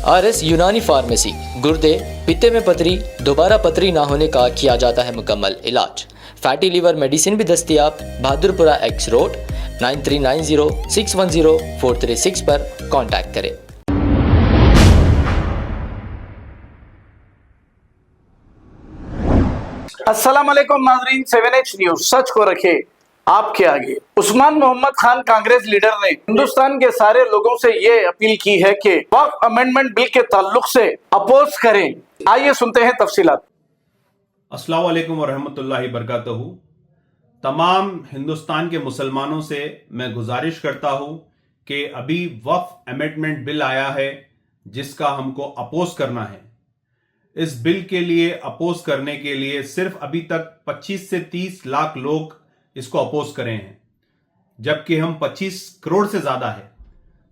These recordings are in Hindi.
RS यूनानी फार्मेसी, गुर्दे, पित्ते में पथरी, दोबारा पथरी ना होने का किया जाता है मुकम्मल इलाज। फैटी लीवर मेडिसिन भी दस्तियाब। बहादुरपुरा X रोड 9390610436 पर कांटेक्ट करें। अस्सलाम वालेकुम नाजरीन, 7H न्यूज सच को रखे आपके आगे। उस्मान मोहम्मद खान कांग्रेस लीडर ने हिंदुस्तान के सारे लोगों से ये अपील की है कि वक्फ अमेंडमेंट बिल के ताल्लुक से अपोज करें। आइए सुनते हैं तफसीलात। अस्सलाम वालेकुम वरहमतुल्लाहि बरकातहू। तमाम हिंदुस्तान के मुसलमानों से मैं गुजारिश करता हूं कि अभी वक्फ अमेंडमेंट बिल आया है जिसका हमको अपोज करना है। इस बिल के लिए अपोज करने के लिए सिर्फ अभी तक 25 से 30 लाख लोग इसको अपोज करें हैं, जबकि हम 25 करोड़ से ज्यादा है।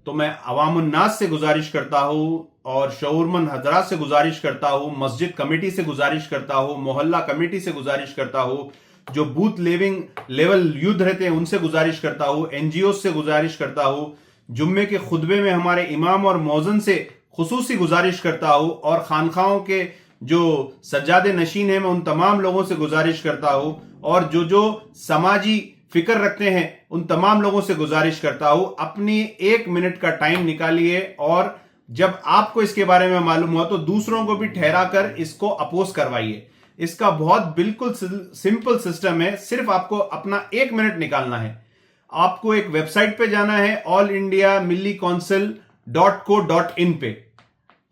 तो मैं अवामुन्नास से गुजारिश करता हूं और शऊरमंद हजरात से गुजारिश करता हूं, मस्जिद कमेटी से गुजारिश करता हूं, मोहल्ला कमेटी से गुजारिश करता हूं, जो बूथ लेवल युद्ध रहते हैं उनसे गुजारिश करता हूं, NGO से गुजारिश करता हूं, जुम्मे के खुतबे में हमारे इमाम और मौजन से खुसूसी गुजारिश करता हूं, और खानखाओं के जो सज्जादे नशीन हैं मैं उन तमाम लोगों से गुजारिश करता हूं, और जो समाजी फिक्र रखते हैं उन तमाम लोगों से गुजारिश करता हूं, अपनी 1 मिनट का टाइम निकालिए और जब आपको इसके बारे में मालूम हुआ तो दूसरों को भी ठहरा कर इसको अपोज करवाइए। इसका बहुत बिल्कुल सिंपल सिस्टम है। सिर्फ आपको अपना 1 मिनट निकालना है। आपको एक वेबसाइट पे जाना है allindiamillicouncil.co.in पे।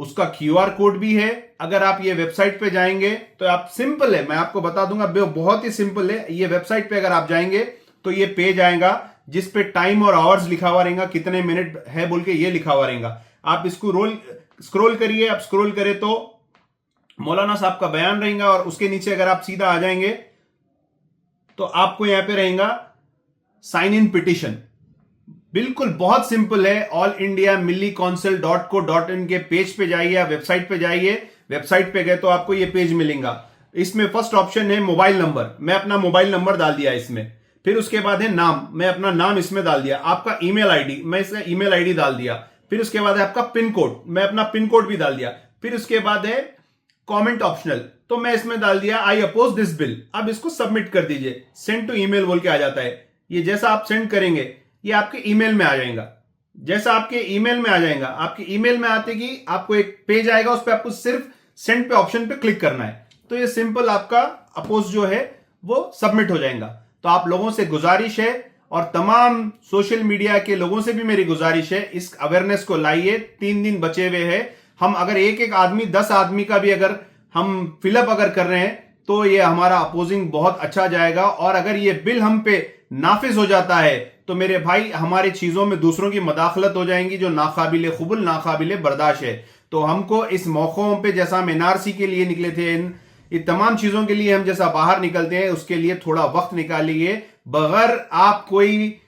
उसका QR कोड भी है। अगर आप ये वेबसाइट पे जाएंगे तो आप सिंपल है, मैं आपको बता दूंगा, बहुत ही सिंपल है। ये वेबसाइट पे अगर आप जाएंगे तो ये पेज आएगा जिस पे टाइम और आवर्स लिखा हुआ रहेगा, कितने मिनट है बोल के ये लिखा हुआ रहेगा। आप इसको स्क्रॉल करिए। आप स्क्रॉल करें तो मौलाना साहब का बयान रहेगा, और उसके नीचे अगर आप सीधा आ जाएंगे तो आपको यहां पे रहेगा साइन इन पिटिशन। बिल्कुल बहुत सिंपल है। allindiamillicouncil.co.in के पेज पे जाइए, आप वेबसाइट पे जाइए। वेबसाइट पे गए तो आपको ये पेज मिलेगा। इसमें फर्स्ट ऑप्शन है मोबाइल नंबर। मैं अपना मोबाइल नंबर डाल दिया इसमें। फिर उसके बाद है नाम, मैं अपना नाम इसमें डाल दिया। आपका ईमेल आईडी, मैं इसका ईमेल आईडी डाल दिया। फिर उसके बाद है आपका पिन कोड, मैं अपना पिन कोड भी डाल दिया। फिर उसके बाद है कमेंट ऑप्शनल, तो मैं इसमें डाल दिया आई अपोज दिस बिल। अब इसको सबमिट कर दीजिए। सेंड टू ईमेल बोल के आ जाता है। ये जैसा आप सेंड करेंगे ये आपके ईमेल में आ जाएगा। जैसा आपके ईमेल में आ जाएगा, आपके ईमेल में आते ही आपको एक पेज आएगा, उस पर आपको सिर्फ सेंड पे ऑप्शन पे क्लिक करना है। तो ये सिंपल आपका अपोज जो है वो सबमिट हो जाएगा। तो आप लोगों से गुजारिश है, और तमाम सोशल मीडिया के लोगों से भी मेरी गुजारिश है, इस अवेयरनेस को लाइए। 3 दिन बचे हुए हैं। हम अगर एक आदमी 10 आदमी का भी अगर हम फिलअप अगर कर रहे हैं तो ये हमारा अपोजिंग बहुत अच्छा जाएगा। और अगर ये बिल हम पे नाफिज हो जाता है तो मेरे भाई हमारी चीजों में दूसरों की मदाखलत हो जाएंगी जो नाकाबिले क़बूल, नाकाबिले बर्दाश्त है। तो हमको इस मौक़ों पे, जैसा हम NRC के लिए निकले थे, ये तमाम चीजों के लिए हम जैसा बाहर निकलते हैं, उसके लिए थोड़ा वक्त निकालिए। बगैर आप कोई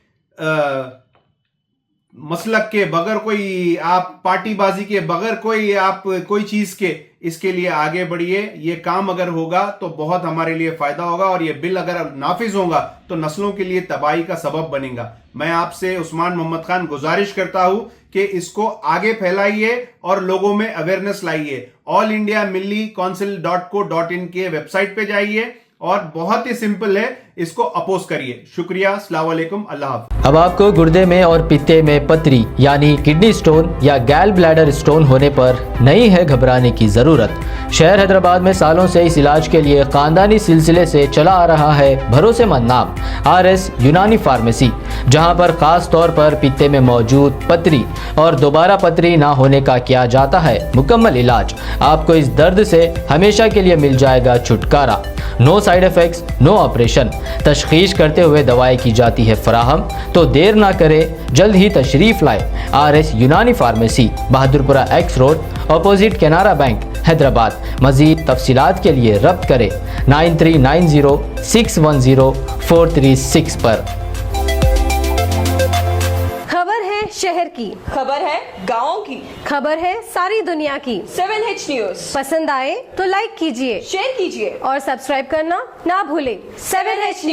मसलक के, बगैर कोई आप पार्टीबाजी के, बगैर कोई आप कोई चीज के, इसके लिए आगे बढ़िए। ये काम अगर होगा तो बहुत हमारे लिए फायदा होगा, और ये बिल अगर नाफिज होगा तो नस्लों के लिए तबाही का सबब बनेगा। मैं आपसे उस्मान मोहम्मद खान गुजारिश करता हूं कि इसको आगे फैलाइए और लोगों में अवेयरनेस लाइए। allindiamillicouncil.co.in के वेबसाइट पे जाइए और बहुत ही सिंपल है, इसको अपोज करिए। शुक्रिया, अस्सलाम वालेकुम, अल्लाह हाफ़िज़। अब आपको गुर्दे में और पित्ते में पथरी यानी किडनी स्टोन या गैल ब्लैडर स्टोन होने पर नहीं है घबराने की ज़रूरत। शहर हैदराबाद में सालों से इस इलाज के लिए ख़ानदानी सिलसिले से चला आ रहा है भरोसेमंद नाम RS यूनानी फार्मेसी, जहां पर ख़ास तौर पर पित्ते में मौजूद पथरी और दोबारा पथरी ना होने का किया जाता है मुकम्मल इलाज। आपको इस दर्द से हमेशा के लिए मिल जाएगा छुटकारा। No side effects, no operation. तशखीस करते हुए दवाएं की जाती है फराहम। तो देर ना करें, जल्द ही तशरीफ लाए RS यूनानी pharmacy, Bahadurpura X road, opposite Canara bank, Hyderabad. मज़ीद तफसीलात के लिए रब्त करें 9390610436 पर। खबर है शहर की, खबर है गाँव की, खबर है सारी दुनिया की। 7H न्यूज पसंद आए तो लाइक कीजिए, शेयर कीजिए और सब्सक्राइब करना ना भूलें। 7H news.